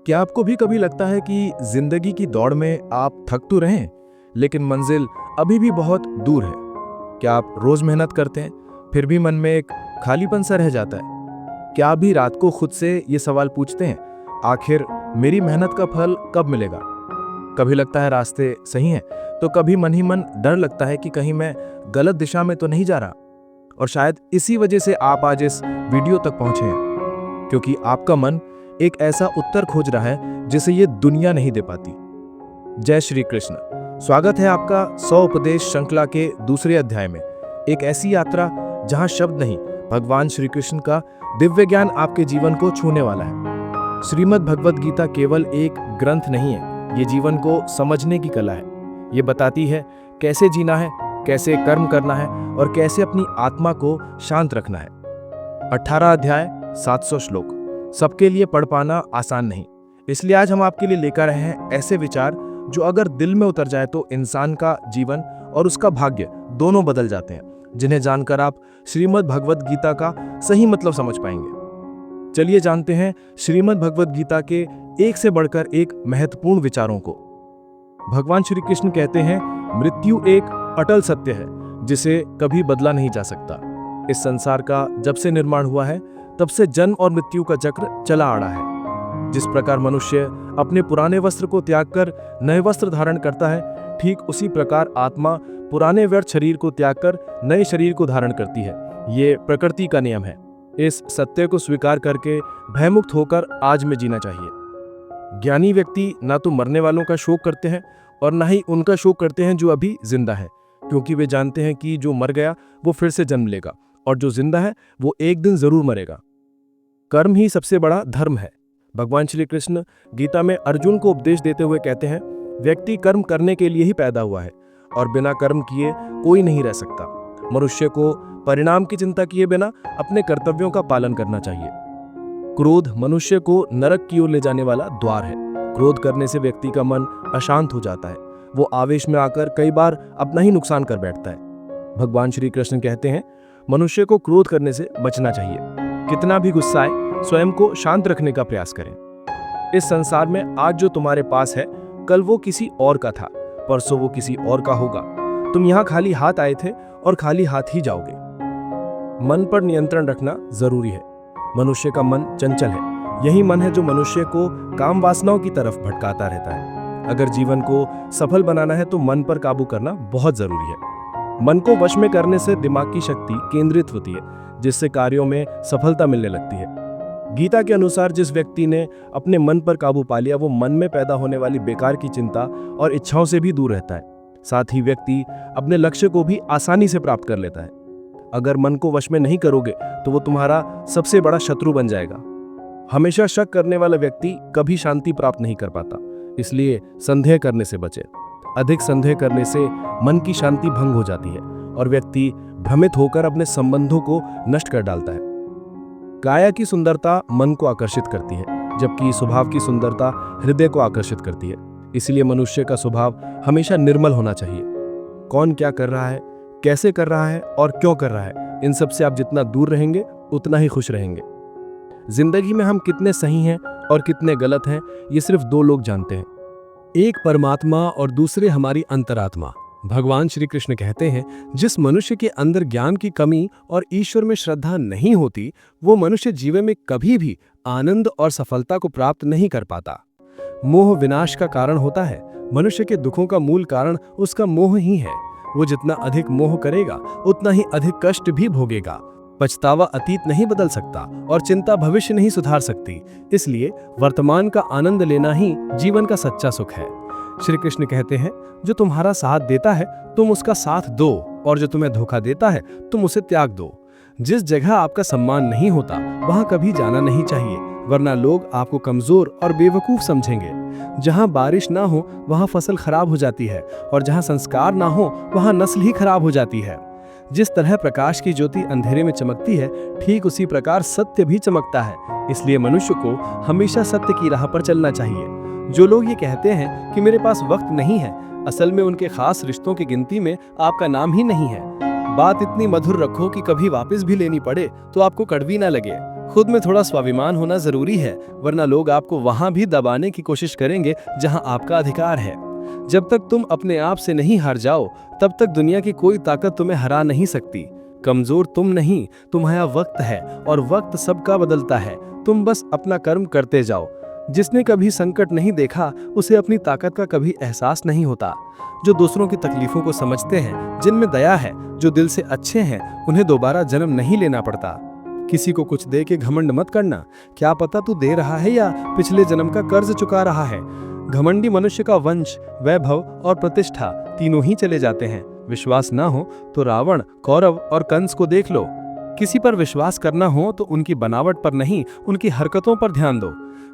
क्या आपको भी कभी लगता है कि जिंदगी की दौड़ में आप थक तो रहे हैं, लेकिन मंजिल अभी भी बहुत दूर है? क्या आप रोज मेहनत करते हैं, फिर भी मन में एक खालीपन सा रह जाता है? क्या आप भी रात को खुद से ये सवाल पूछते हैं, आखिर मेरी मेहनत का फल कब मिलेगा? कभी लगता है रास्ते सही हैं, तो कभी मन ही मन डर लगता है कि कहीं मैं गलत दिशा में तो नहीं जा रहा। और शायद इसी वजह से आप आज इस वीडियो तक पहुंचे हैं, क्योंकि आपका मन एक ऐसा उत्तर खोज रहा है जिसे ये दुनिया नहीं दे पाती। जय श्री कृष्ण। स्वागत है आपका 100 उपदेश श्रृंखला के दूसरे अध्याय में। एक ऐसी यात्रा जहां शब्द नहीं, भगवान श्री कृष्ण का दिव्य ज्ञान आपके जीवन को छूने वाला है। श्रीमद् भगवद गीता केवल एक ग्रंथ नहीं है, ये जीवन को समझने की कला है। ये बताती है कैसे जीना है, कैसे कर्म करना है और कैसे अपनी आत्मा को शांत रखना है। 18 अध्याय 700 श्लोक सबके लिए पढ़ पाना आसान नहीं, इसलिए आज हम आपके लिए लेकर आए हैं ऐसे विचार जो अगर दिल में उतर जाए तो इंसान का जीवन और उसका भाग्य दोनों बदल जाते हैं, जिन्हें जानकर आप श्रीमद् भगवद गीता का सही मतलब समझ पाएंगे। चलिए जानते हैं श्रीमद् भगवद गीता के एक से बढ़कर एक महत्वपूर्ण विचारों को। भगवान श्री कृष्ण कहते हैं, मृत्यु एक अटल सत्य है जिसे कभी बदला नहीं जा सकता। इस संसार का जब से निर्माण हुआ है तब से जन्म और मृत्यु का चक्र चला आ रहा है। जिस प्रकार मनुष्य अपने पुराने वस्त्र को त्याग कर नए वस्त्र धारण करता है, ठीक उसी प्रकार आत्मा पुराने व्यर्थ शरीर को त्याग कर नए शरीर को धारण करती है। ये प्रकृति का नियम है। इस सत्य को स्वीकार करके भयमुक्त होकर आज में जीना चाहिए। ज्ञानी व्यक्ति ना तो मरने वालों का शोक करते हैं और ना ही उनका शोक करते हैं जो अभी जिंदा है, क्योंकि वे जानते हैं कि जो मर गया वो फिर से जन्म लेगा और जो जिंदा है वो एक दिन जरूर मरेगा। कर्म ही सबसे बड़ा धर्म है। भगवान श्री कृष्ण गीता में अर्जुन को उपदेश देते हुए कहते हैं, व्यक्ति कर्म करने के लिए ही पैदा हुआ है और बिना कर्म किए कोई नहीं रह सकता। मनुष्य को परिणाम की चिंता किए बिना अपने कर्तव्यों का पालन करना चाहिए। क्रोध मनुष्य को नरक की ओर ले जाने वाला द्वार है। क्रोध करने से व्यक्ति का मन अशांत हो जाता है। वो आवेश में आकर कई बार अपना ही नुकसान कर बैठता है। भगवान श्री कृष्ण कहते हैं, मनुष्य को क्रोध करने से बचना चाहिए। कितना भी गुस्सा आए, स्वयं को शांत रखने का प्रयास करें। इस संसार में आज जो तुम्हारे पास है, कल वो किसी और का था, परसों वो किसी और का होगा। तुम यहाँ खाली हाथ आए थे और खाली हाथ ही जाओगे। मन पर नियंत्रण रखना जरूरी है। मनुष्य का मन चंचल है। यही मन है जो मनुष्य को काम वासनाओं की तरफ भटकाता रहता है। अगर जीवन को सफल बनाना है तो मन पर काबू करना बहुत जरूरी है। मन को वश में करने से दिमाग की शक्ति केंद्रित होती है, जिससे कार्यों में सफलता मिलने लगती है। गीता के अनुसार जिस व्यक्ति ने अपने मन पर काबू पा लिया, वो मन में पैदा होने वाली बेकार की चिंता और इच्छाओं से भी दूर रहता है। साथ ही व्यक्ति अपने लक्ष्य को भी आसानी से प्राप्त कर लेता है। अगर मन को वश में नहीं करोगे तो वो तुम्हारा सबसे बड़ा शत्रु बन जाएगा। हमेशा शक करने वाला व्यक्ति कभी शांति प्राप्त नहीं कर पाता, इसलिए संदेह करने से बचे। अधिक संदेह करने से मन की शांति भंग हो जाती है और व्यक्ति भ्रमित होकर अपने संबंधों को नष्ट कर डालता है। काया की सुंदरता मन को आकर्षित करती है, जबकि स्वभाव की सुंदरता हृदय को आकर्षित करती है। इसलिए मनुष्य का स्वभाव हमेशा निर्मल होना चाहिए। कौन क्या कर रहा है, कैसे कर रहा है और क्यों कर रहा है, इन सब से आप जितना दूर रहेंगे उतना ही खुश रहेंगे। जिंदगी में हम कितने सही हैं और कितने गलत हैं, ये सिर्फ दो लोग जानते हैं, एक परमात्मा और दूसरे हमारी अंतरात्मा। भगवान श्री कृष्ण कहते हैं, जिस मनुष्य के अंदर ज्ञान की कमी और ईश्वर में श्रद्धा नहीं होती, वो मनुष्य जीवन में कभी भी आनंद और सफलता को प्राप्त नहीं कर पाता। मोह विनाश का कारण होता है। मनुष्य के दुखों का मूल कारण उसका मोह ही है। वो जितना अधिक मोह करेगा उतना ही अधिक कष्ट भी भोगेगा। पछतावा अतीत नहीं बदल सकता और चिंता भविष्य नहीं सुधार सकती। इसलिए वर्तमान का आनंद लेना ही जीवन का सच्चा सुख है। श्री कृष्ण कहते हैं, जो तुम्हारा साथ देता है तुम उसका साथ दो, और जो तुम्हें धोखा देता है तुम उसे त्याग दो। जिस जगह आपका सम्मान नहीं होता वहां कभी जाना नहीं चाहिए, वरना लोग आपको कमजोर और बेवकूफ समझेंगे। जहां बारिश ना हो वहां फसल खराब हो जाती है और जहां संस्कार ना हो वहां नस्ल ही खराब हो जाती है। जिस तरह प्रकाश की ज्योति अंधेरे में चमकती है, ठीक उसी प्रकार सत्य भी चमकता है। इसलिए मनुष्य को हमेशा सत्य की राह पर चलना चाहिए। जो लोग ये कहते हैं कि मेरे पास वक्त नहीं है, असल में उनके खास रिश्तों की गिनती में आपका नाम ही नहीं है। बात इतनी मधुर रखो कि कभी वापस भी लेनी पड़े तो आपको कड़वी ना लगे। खुद में थोड़ा स्वाभिमान होना जरूरी है, वरना लोग आपको वहां भी दबाने की कोशिश करेंगे जहां आपका अधिकार है। जब तक तुम अपने आप से नहीं हार जाओ, तब तक दुनिया की कोई ताकत तुम्हें हरा नहीं सकती। कमजोर तुम नहीं, तुम्हारा वक्त है, और वक्त सबका बदलता है। तुम बस अपना कर्म करते जाओ। जिसने कभी संकट नहीं देखा, उसे अपनी ताकत का कभी एहसास नहीं होता। जो दूसरों की तकलीफों को समझते हैं, जिनमें दया है, जो दिल से अच्छे हैं, उन्हें दोबारा जन्म नहीं लेना पड़ता। किसी को कुछ दे के घमंड मत करना। क्या पता तू दे रहा है या पिछले जन्म का कर्ज चुका रहा है। घमंडी मनुष्य का वंश, वैभव और प्रतिष्ठा तीनों ही चले जाते हैं। विश्वास ना हो तो रावण, कौरव और कंस को देख लो। किसी पर विश्वास करना हो तो उनकी बनावट पर नहीं, उनकी हरकतों पर ध्यान दो।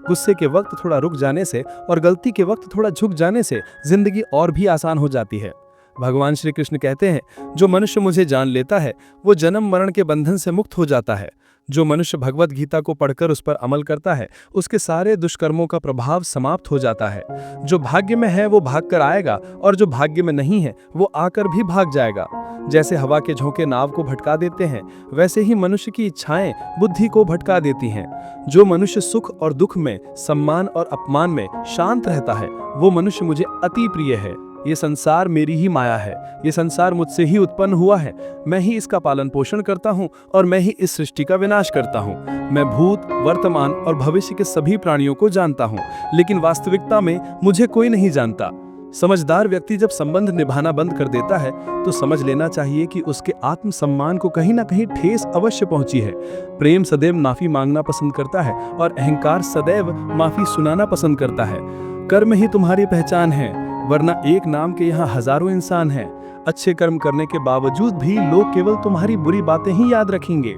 गुस्से के वक्त थोड़ा रुक जाने से और गलती के वक्त थोड़ा झुक जाने से जिंदगी और भी आसान हो जाती है। भगवान श्री कृष्ण कहते हैं, जो मनुष्य मुझे जान लेता है वो जन्म मरण के बंधन से मुक्त हो जाता है। जो मनुष्य भगवत गीता को पढ़कर उस पर अमल करता है, उसके सारे दुष्कर्मों का प्रभाव समाप्त हो जाता है। जो भाग्य में है वो भाग कर आएगा, और जो भाग्य में नहीं है वो आकर भी भाग जाएगा। जैसे हवा के झोंके नाव को भटका देते हैं, वैसे ही मनुष्य की इच्छाएं बुद्धि को भटका देती हैं। जो मनुष्य सुख और दुख में, सम्मान और अपमान में शांत रहता है, वो मनुष्य मुझे अति प्रिय है। ये संसार मेरी ही माया है। ये संसार मुझसे ही उत्पन्न हुआ है। मैं ही इसका पालन पोषण करता हूँ और मैं ही इस सृष्टि का विनाश करता हूँ। मैं भूत, वर्तमान और भविष्य के सभी प्राणियों को जानता हूँ, लेकिन वास्तविकता में मुझे कोई नहीं जानता। समझदार व्यक्ति जब संबंध निभाना बंद कर देता है तो समझ लेना चाहिए कि उसके आत्मसम्मान को कहीं ना कहीं ठेस अवश्य पहुंची है। प्रेम सदैव माफी मांगना पसंद करता है और अहंकार सदैव माफी सुनाना पसंद करता है। कर्म ही तुम्हारी पहचान है, वरना एक नाम के यहाँ हजारों इंसान हैं। अच्छे कर्म करने के बावजूद भी लोग केवल तुम्हारी बुरी बातें ही याद रखेंगे।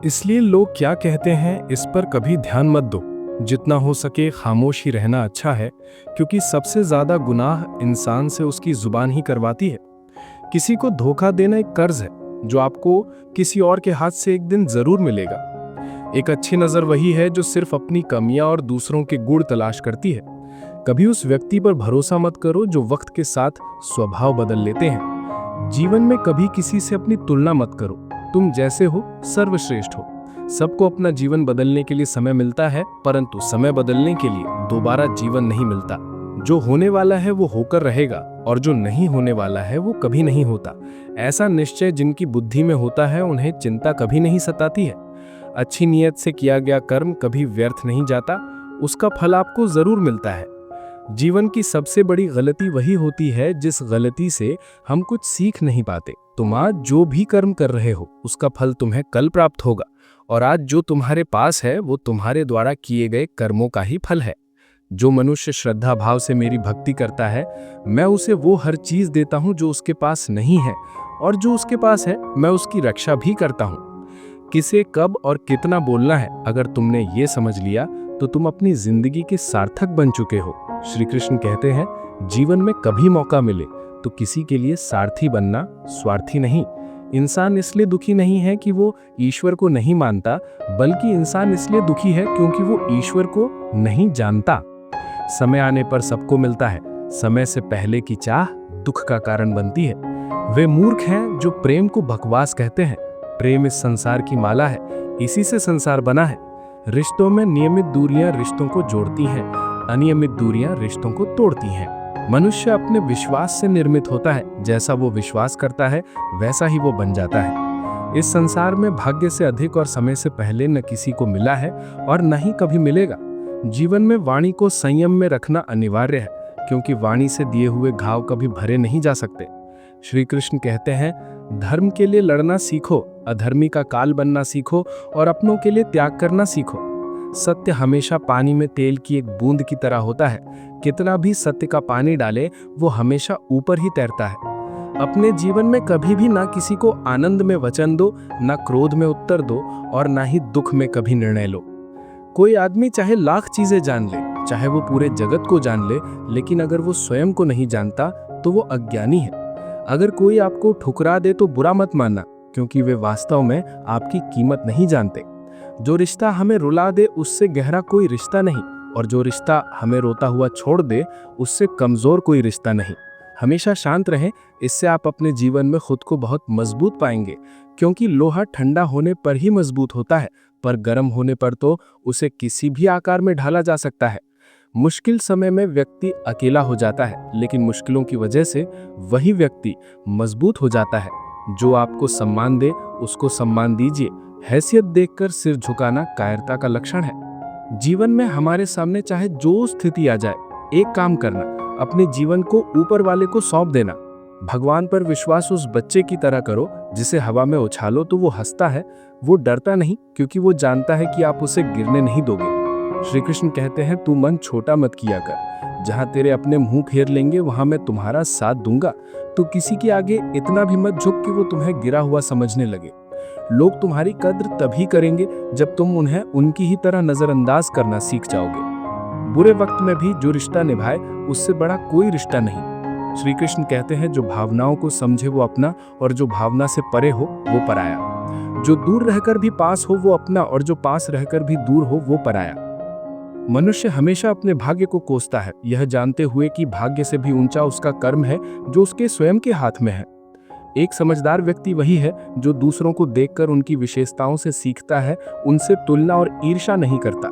इसलिए लोग क्या कहते हैं इस पर कभी ध्यान मत दो। जितना हो सके खामोश ही रहना अच्छा है, क्योंकि सबसे ज्यादा गुनाह इंसान से उसकी जुबान ही करवाती है। किसी को धोखा देना एक कर्ज है जो आपको किसी और के हाथ से एक दिन जरूर मिलेगा। एक अच्छी नजर वही है जो सिर्फ अपनी कमियां और दूसरों के गुण तलाश करती है। कभी उस व्यक्ति पर भरोसा मत करो जो वक्त के साथ स्वभाव बदल लेते हैं। जीवन में कभी किसी से अपनी तुलना मत करो। तुम जैसे हो सर्वश्रेष्ठ हो। सबको अपना जीवन बदलने के लिए समय मिलता है, परंतु समय बदलने के लिए दोबारा जीवन नहीं मिलता। जो होने वाला है वो होकर रहेगा, और जो नहीं होने वाला है वो कभी नहीं होता। ऐसा निश्चय जिनकी बुद्धि में होता है उन्हें चिंता कभी नहीं सताती है। अच्छी नीयत से किया गया कर्म कभी व्यर्थ नहीं जाता, उसका फल आपको जरूर मिलता है। जीवन की सबसे बड़ी गलती वही होती है जिस गलती से हम कुछ सीख नहीं पाते। तुम आज जो भी कर्म कर रहे हो उसका फल तुम्हें कल प्राप्त होगा, और आज जो तुम्हारे पास है वो तुम्हारे द्वारा किए गए कर्मों का ही फल है। जो मनुष्य श्रद्धा भाव से मेरी भक्ति करता है, मैं उसे वो हर चीज देता हूँ जो उसके पास नहीं है, और जो उसके पास है मैं उसकी रक्षा भी करता हूँ। किसे कब और कितना बोलना है, अगर तुमने ये समझ लिया तो तुम अपनी जिंदगी के सार्थक बन चुके हो। श्री कृष्ण कहते हैं, जीवन में कभी मौका मिले तो किसी के लिए सारथी बनना, स्वार्थी नहीं। इंसान इसलिए दुखी नहीं है कि वो ईश्वर को नहीं मानता, बल्कि इंसान इसलिए दुखी है क्योंकि वो ईश्वर को नहीं जानता। समय आने पर सबको मिलता है, समय से पहले की चाह दुख का कारण बनती है। वे मूर्ख हैं जो प्रेम को बकवास कहते हैं। प्रेम इस संसार की माला है, इसी से संसार बना है। रिश्तों में नियमित दूरियां रिश्तों को जोड़ती हैं, अनियमित दूरियां रिश्तों को तोड़ती हैं। मनुष्य अपने विश्वास से निर्मित होता है। जैसा वो विश्वास करता है वैसा ही वो बन जाता है। इस संसार में भाग्य से अधिक और समय से पहले न किसी को मिला है और न ही कभी मिलेगा। जीवन में वाणी को संयम में रखना अनिवार्य है, क्योंकि वाणी से दिए हुए घाव कभी भरे नहीं जा सकते। श्री कृष्ण कहते हैं, धर्म के लिए लड़ना सीखो, अधर्मी का काल बनना सीखो और अपनों के लिए त्याग करना सीखो। सत्य हमेशा पानी में तेल की एक बूंद की तरह होता है। कितना भी सत्य का पानी डाले वो हमेशा ऊपर ही तैरता है। अपने जीवन में कभी भी ना किसी को आनंद में वचन दो, ना क्रोध में उत्तर दो, और ना ही दुख में कभी निर्णय लो। कोई आदमी चाहे लाख चीजें जान ले, चाहे वो पूरे जगत को जान ले, लेकिन अगर वो स्वयं को नहीं जानता तो वो अज्ञानी है। अगर कोई आपको ठुकरा दे तो बुरा मत मानना, क्योंकि वे वास्तव में आपकी कीमत नहीं जानते। जो रिश्ता हमें रुला दे उससे गहरा कोई रिश्ता नहीं, और जो रिश्ता हमें रोता हुआ छोड़ दे उससे कमजोर कोई रिश्ता नहीं। हमेशा शांत रहें, इससे आप अपने जीवन में खुद को बहुत मजबूत पाएंगे, क्योंकि लोहा ठंडा होने पर ही मजबूत होता है, पर गर्म होने पर तो उसे किसी भी आकार में ढाला जा सकता है। मुश्किल समय में व्यक्ति अकेला हो जाता है, लेकिन मुश्किलों की वजह से वही व्यक्ति मजबूत हो जाता है। जो आपको सम्मान दे उसको सम्मान दीजिए। हैसियत देखकर सिर झुकाना कायरता का लक्षण है। जीवन में हमारे सामने चाहे जो स्थिति आ जाए, एक काम करना, अपने जीवन को ऊपर वाले को सौंप देना। भगवान पर विश्वास उस बच्चे की तरह करो जिसे हवा में उछालो तो वो हंसता है। वो डरता नहीं क्योंकि वो जानता है कि आप उसे गिरने नहीं दोगे। श्री कृष्ण कहते हैं, तू मन छोटा मत किया कर। जहां तेरे अपने मुंह फेर लेंगे वहां मैं तुम्हारा साथ दूंगा। तू किसी के आगे इतना भी मत झुक कि वो तुम्हें गिरा हुआ समझने लगे। लोग तुम्हारी कद्र तभी करेंगे जब तुम उन्हें उनकी ही तरह नजरअंदाज करना सीख जाओगे। बुरे वक्त में भी जो रिश्ता निभाए उससे बड़ा कोई रिश्ता नहीं। श्री कृष्ण कहते हैं, जो भावनाओं को समझे वो अपना, और जो भावना से परे हो वो पराया। जो दूर रहकर भी पास हो वो अपना, और जो पास रहकर भी दूर हो वो पराया। मनुष्य हमेशा अपने भाग्य को कोसता है, यह जानते हुए कि भाग्य से भी ऊंचा उसका कर्म है जो उसके स्वयं के हाथ में है। एक समझदार व्यक्ति वही है जो दूसरों को देखकर उनकी विशेषताओं से सीखता है, उनसे तुलना और ईर्ष्या नहीं करता।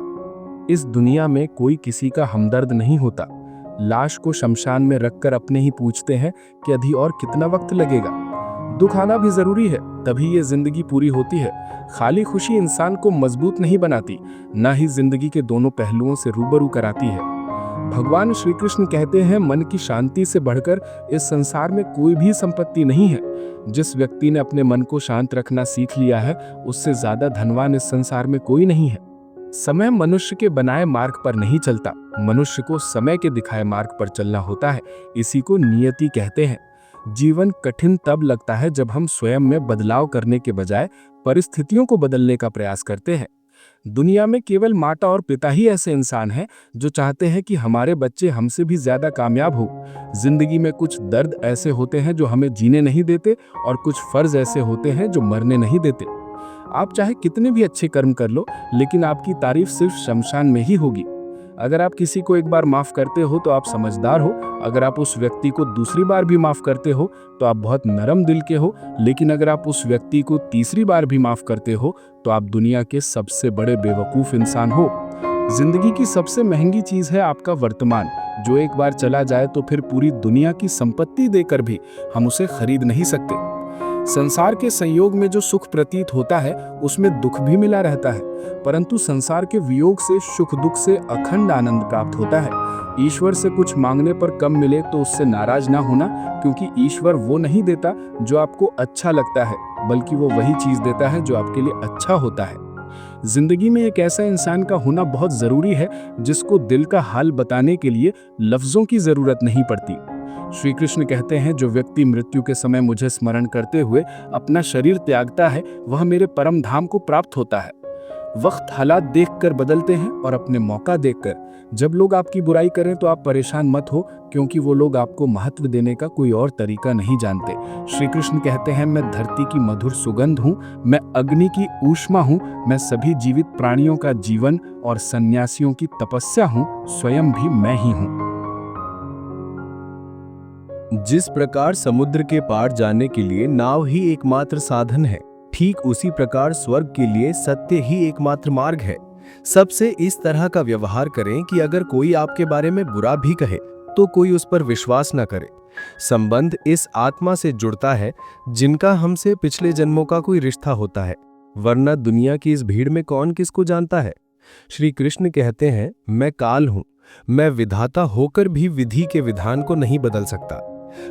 इस दुनिया में कोई किसी का हमदर्द नहीं होता। लाश को शमशान में रखकर अपने ही पूछते हैं कि अभी और कितना वक्त लगेगा। दुख आना भी जरूरी है, तभी ये जिंदगी पूरी होती है। खाली खुशी इंसान को मजबूत नहीं बनाती, ना ही जिंदगी के दोनों पहलुओं से रूबरू कराती है। भगवान श्री कृष्ण कहते हैं, मन की शांति से बढ़कर इस संसार में कोई भी संपत्ति नहीं है। जिस व्यक्ति ने अपने मन को शांत रखना सीख लिया है, उससे ज्यादा धनवान इस संसार में कोई नहीं है। समय मनुष्य के बनाए मार्ग पर नहीं चलता, मनुष्य को समय के दिखाए मार्ग पर चलना होता है। इसी को नियति कहते हैं। जीवन कठिन तब लगता है जब हम स्वयं में बदलाव करने के बजाय परिस्थितियों को बदलने का प्रयास करते हैं। दुनिया में केवल माता और पिता ही ऐसे इंसान हैं जो चाहते हैं कि हमारे बच्चे हमसे भी ज्यादा कामयाब हो। जिंदगी में कुछ दर्द ऐसे होते हैं जो हमें जीने नहीं देते, और कुछ फर्ज ऐसे होते हैं जो मरने नहीं देते। आप चाहे कितने भी अच्छे कर्म कर लो, लेकिन आपकी तारीफ सिर्फ शमशान में ही होगी। अगर आप किसी को एक बार माफ करते हो तो आप समझदार हो। अगर आप उस व्यक्ति को दूसरी बार भी माफ करते हो तो आप बहुत नरम दिल के हो। लेकिन अगर आप उस व्यक्ति को तीसरी बार भी माफ करते हो तो आप दुनिया के सबसे बड़े बेवकूफ इंसान हो। जिंदगी की सबसे महंगी चीज है आपका वर्तमान, जो एक बार चला जाए तो फिर पूरी दुनिया की संपत्ति देकर भी हम उसे खरीद नहीं सकते। संसार के संयोग में जो सुख प्रतीत होता है उसमें दुख भी मिला रहता है, परंतु संसार के वियोग से, सुख दुख से अखंड आनंद प्राप्त होता है। ईश्वर से कुछ मांगने पर कम मिले तो उससे नाराज ना होना, क्योंकि ईश्वर वो नहीं देता जो आपको अच्छा लगता है, बल्कि वो वही चीज देता है जो आपके लिए अच्छा होता है। जिंदगी में एक ऐसा इंसान का होना बहुत जरूरी है जिसको दिल का हाल बताने के लिए लफ्जों की जरूरत नहीं पड़ती। श्री कृष्ण कहते हैं, जो व्यक्ति मृत्यु के समय मुझे स्मरण करते हुए अपना शरीर त्यागता है वह मेरे परम धाम को प्राप्त होता है। वक्त हालात देखकर बदलते हैं और अपने मौका देखकर। जब लोग आपकी बुराई करें तो आप परेशान मत हो, क्योंकि वो लोग आपको महत्व देने का कोई और तरीका नहीं जानते। श्री कृष्ण कहते हैं, मैं धरती की मधुर सुगंध हूँ, मैं अग्नि की ऊष्मा हूँ, मैं सभी जीवित प्राणियों का जीवन और सन्यासियों की तपस्या हूँ, स्वयं भी मैं ही हूँ। जिस प्रकार समुद्र के पार जाने के लिए नाव ही एकमात्र साधन है, ठीक उसी प्रकार स्वर्ग के लिए सत्य ही एकमात्र मार्ग है। सबसे इस तरह का व्यवहार करें कि अगर कोई आपके बारे में बुरा भी कहे तो कोई उस पर विश्वास न करे। संबंध इस आत्मा से जुड़ता है जिनका हमसे पिछले जन्मों का कोई रिश्ता होता है, वरना दुनिया की इस भीड़ में कौन किसको जानता है। श्री कृष्ण कहते हैं, मैं काल हूं, मैं विधाता होकर भी विधि के विधान को नहीं बदल सकता।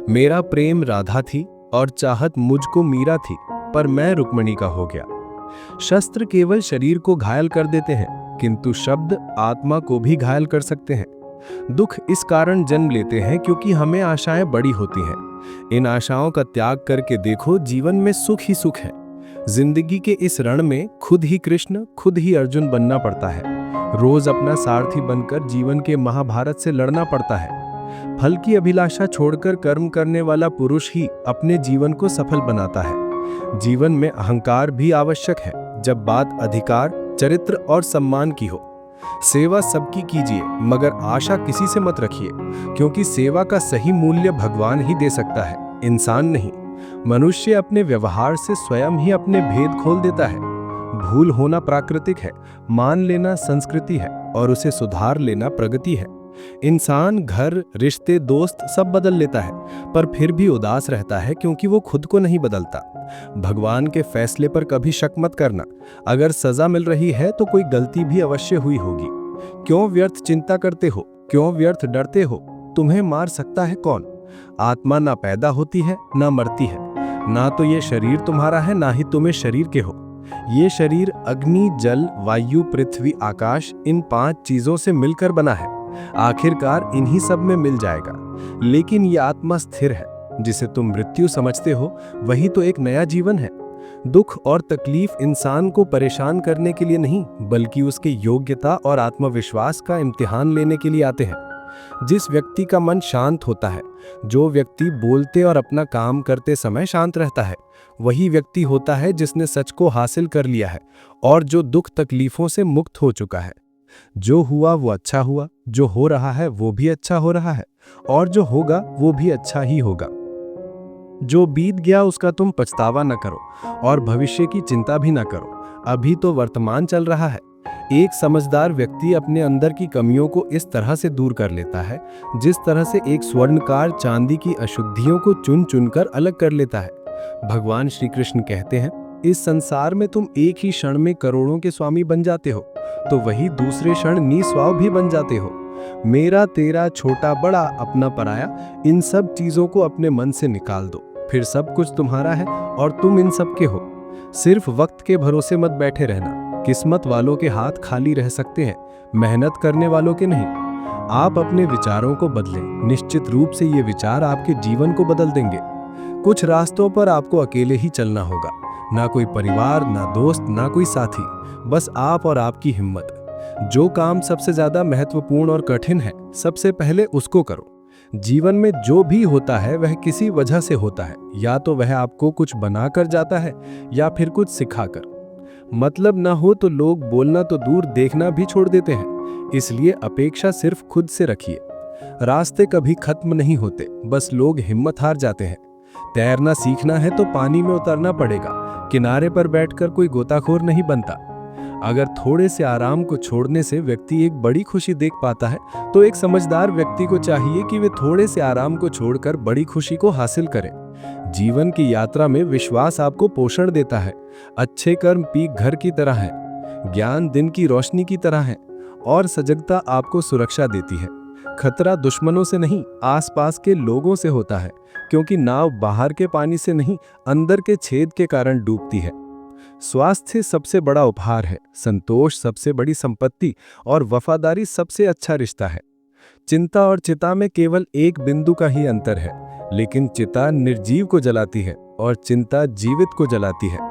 मेरा प्रेम राधा थी और चाहत मुझको मीरा थी, पर मैं रुक्मिणी का हो गया। शस्त्र केवल शरीर को घायल कर देते हैं, किंतु शब्द आत्मा को भी घायल कर सकते हैं। दुख इस कारण जन्म लेते हैं क्योंकि हमें आशाएं बड़ी होती हैं। इन आशाओं का त्याग करके देखो, जीवन में सुख ही सुख है। जिंदगी के इस रण में खुद ही कृष्ण, खुद ही अर्जुन बनना पड़ता है। रोज अपना सारथी बनकर जीवन के महाभारत से लड़ना पड़ता है। फल की अभिलाषा छोड़कर कर्म करने वाला पुरुष ही अपने जीवन को सफल बनाता है। जीवन में अहंकार भी आवश्यक है जब बात अधिकार, चरित्र और सम्मान की हो। सेवा सबकी कीजिए, मगर आशा किसी से मत रखिए, क्योंकि सेवा का सही मूल्य भगवान ही दे सकता है, इंसान नहीं। मनुष्य अपने व्यवहार से स्वयं ही अपने भेद खोल देता है। भूल होना प्राकृतिक है, मान लेना संस्कृति है और उसे सुधार लेना प्रगति है। इंसान घर, रिश्ते, दोस्त सब बदल लेता है, पर फिर भी उदास रहता है क्योंकि वो खुद को नहीं बदलता। भगवान के फैसले पर कभी शक मत करना। अगर सजा मिल रही है तो कोई गलती भी अवश्य हुई होगी। क्यों व्यर्थ चिंता करते हो? क्यों व्यर्थ डरते हो? तुम्हें मार सकता है कौन? आत्मा ना पैदा होती है ना मरती है। ना तो ये शरीर तुम्हारा है, ना ही तुम्हें शरीर के हो। ये शरीर अग्नि, जल, वायु, पृथ्वी, आकाश, इन 5 चीजों से मिलकर बना है। आखिरकार इन्हीं सब में मिल जाएगा। लेकिन ये आत्मा स्थिर है। जिसे तुम मृत्यु समझते हो वही तो एक नया जीवन है। दुख और तकलीफ इंसान को परेशान करने के लिए नहीं, बल्कि उसके योग्यता और आत्मविश्वास का इम्तिहान लेने के लिए आते हैं। जिस व्यक्ति का मन शांत होता है, जो व्यक्ति बोलते और अपना काम करते समय शांत रहता है, वही व्यक्ति होता है जिसने सच को हासिल कर लिया है और जो दुख तकलीफों से मुक्त हो चुका है। जो हुआ वो अच्छा हुआ, जो हो रहा है वो भी अच्छा हो रहा है, और जो होगा वो भी अच्छा ही होगा। जो बीत गया उसका तुम पछतावा न करो और भविष्य की चिंता भी न करो। अभी तो वर्तमान चल रहा है। एक समझदार व्यक्ति अपने अंदर की कमियों को इस तरह से दूर कर लेता है जिस तरह से एक स्वर्णकार चांदी की अशुद्धियों को चुन चुनकर अलग कर लेता है। भगवान श्री कृष्ण कहते हैं, इस संसार में तुम एक ही क्षण में करोड़ों के स्वामी बन जाते हो, तो वही दूसरे क्षण निस्वाव भी बन जाते हो। मेरा, तेरा, छोटा, बड़ा, अपना, पराया, इन सब चीजों को अपने मन से निकाल दो, फिर सब कुछ तुम्हारा है और तुम इन सब के हो। सिर्फ वक्त के भरोसे मत बैठे रहना। किस्मत वालों के हाथ खाली रह सकते हैं, मेहनत करने वालों के नहीं। आप अपने विचारों को बदलें। निश्चित रूप से ये विचार आपके जीवन को बदल देंगे। कुछ रास्तों पर आपको अकेले ही चलना होगा। ना कोई परिवार, ना दोस्त, ना कोई साथी, बस आप और आपकी हिम्मत। जो काम सबसे ज्यादा महत्वपूर्ण और कठिन है, सबसे पहले उसको करो। जीवन में जो भी होता है वह किसी वजह से होता है। या तो वह आपको कुछ बनाकर जाता है या फिर कुछ सिखाकर। मतलब ना हो तो लोग बोलना तो दूर, देखना भी छोड़ देते हैं। इसलिए अपेक्षा सिर्फ खुद से रखिए। रास्ते कभी खत्म नहीं होते, बस लोग हिम्मत हार जाते हैं। तैरना सीखना है तो पानी में उतरना पड़ेगा। किनारे पर बैठकर कोई गोताखोर नहीं बनता। अगर थोड़े से आराम को छोड़ने से व्यक्ति एक बड़ी खुशी देख पाता है, तो एक समझदार व्यक्ति को चाहिए कि वे थोड़े से आराम को छोड़कर बड़ी खुशी को हासिल करें। जीवन की यात्रा में विश्वास आपको पोषण देता है। अच्छे कर्म पीक घर की तरह है, ज्ञान दिन की रोशनी की तरह है, और सजगता आपको सुरक्षा देती है। खतरा दुश्मनों से नहीं, आसपास के लोगों से होता है, क्योंकि नाव बाहर के पानी से नहीं, अंदर के छेद के कारण डूबती है। स्वास्थ्य सबसे बड़ा उपहार है, संतोष सबसे बड़ी संपत्ति और वफादारी सबसे अच्छा रिश्ता है। चिंता और चिता में केवल एक बिंदु का ही अंतर है, लेकिन चिता निर्जीव को जलाती है और चिंता जीवित को जलाती है।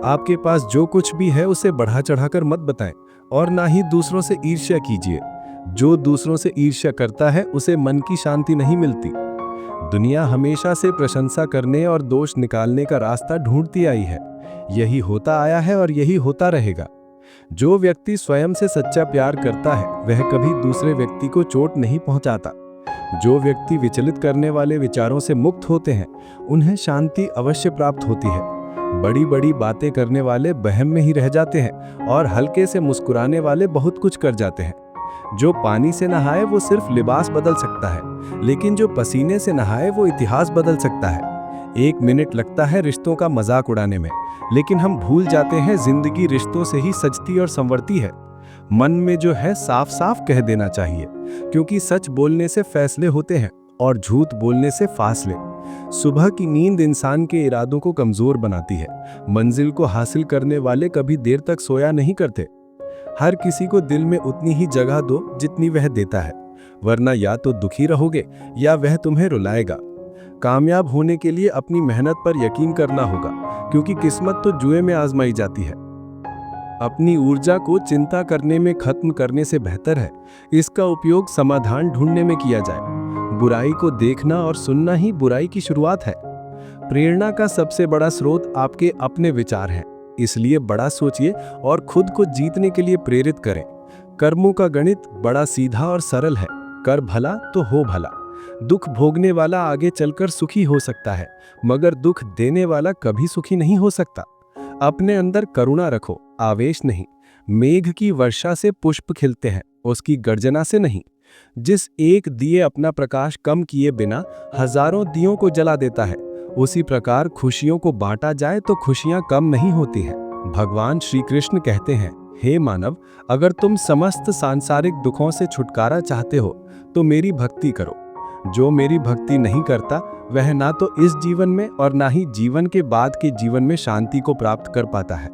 आपके पास जो कुछ भी है उसे बढ़ा चढ़ाकर मत बताएं और ना ही दूसरों से ईर्ष्या कीजिए। जो दूसरों से ईर्ष्या करता है उसे मन की शांति नहीं मिलती। दुनिया हमेशा से प्रशंसा करने और दोष निकालने का रास्ता ढूंढती आई है। यही होता आया है और यही होता रहेगा। जो व्यक्ति स्वयं से सच्चा प्यार करता है वह कभी दूसरे व्यक्ति को चोट नहीं पहुंचाता। जो व्यक्ति विचलित करने वाले विचारों से मुक्त होते हैं उन्हें शांति अवश्य प्राप्त होती है। बड़ी बड़ी बातें करने वाले वहम में ही रह जाते हैं और हल्के से मुस्कुराने वाले बहुत कुछ कर जाते हैं। जो पानी से नहाए वो सिर्फ लिबास बदल सकता है, लेकिन जो पसीने से नहाए वो इतिहास बदल सकता है। 1 मिनट लगता है रिश्तों का मजाक उड़ाने में, लेकिन हम भूल जाते हैं जिंदगी रिश्तों से ही सजती और संवरती है। मन में जो है साफ साफ कह देना चाहिए, क्योंकि सच बोलने से फैसले होते हैं और झूठ बोलने से फासले। सुबह की नींद इंसान के इरादों को कमजोर बनाती है। मंजिल को हासिल करने वाले कभी देर तक सोया नहीं करते। हर किसी को दिल में उतनी ही जगह दो जितनी वह देता है, वरना या तो दुखी रहोगे या वह तुम्हें रुलाएगा। कामयाब होने के लिए अपनी मेहनत पर यकीन करना होगा, क्योंकि किस्मत तो जुए में आजमाई जाती है। अपनी ऊर्जा को चिंता करने में खत्म करने से बेहतर है इसका उपयोग समाधान ढूंढने में किया जाए। बुराई को देखना और सुनना ही बुराई की शुरुआत है। प्रेरणा का सबसे बड़ा स्रोत आपके अपने विचार हैं, इसलिए बड़ा सोचिए और खुद को जीतने के लिए प्रेरित करें। कर्मों का गणित बड़ा सीधा और सरल है। कर भला तो हो भला। दुख भोगने वाला आगे चलकर सुखी हो सकता है, मगर दुख देने वाला कभी सुखी नहीं हो सकता। अपने अंदर करुणा रखो, आवेश नहीं। मेघ की वर्षा से पुष्प खिलते हैं, उसकी गर्जना से नहीं। जिस एक दिए अपना प्रकाश कम किए बिना हजारों दियों को जला देता है, उसी प्रकार खुशियों को बांटा जाए तो खुशियां कम नहीं होती हैं। भगवान श्री कृष्ण कहते हैं, हे मानव, अगर तुम समस्त सांसारिक दुखों से छुटकारा चाहते हो तो मेरी भक्ति करो। जो मेरी भक्ति नहीं करता वह ना तो इस जीवन में और ना ही जीवन के बाद के जीवन में शांति को प्राप्त कर पाता है।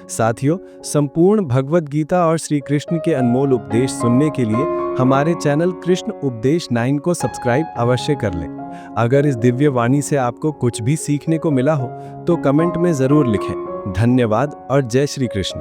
साथियों, संपूर्ण भगवत गीता और श्री कृष्ण के अनमोल उपदेश सुनने के लिए हमारे चैनल कृष्ण उपदेश 9 को सब्सक्राइब अवश्य कर लें। अगर इस दिव्य वाणी से आपको कुछ भी सीखने को मिला हो तो कमेंट में जरूर लिखें। धन्यवाद और जय श्री कृष्ण।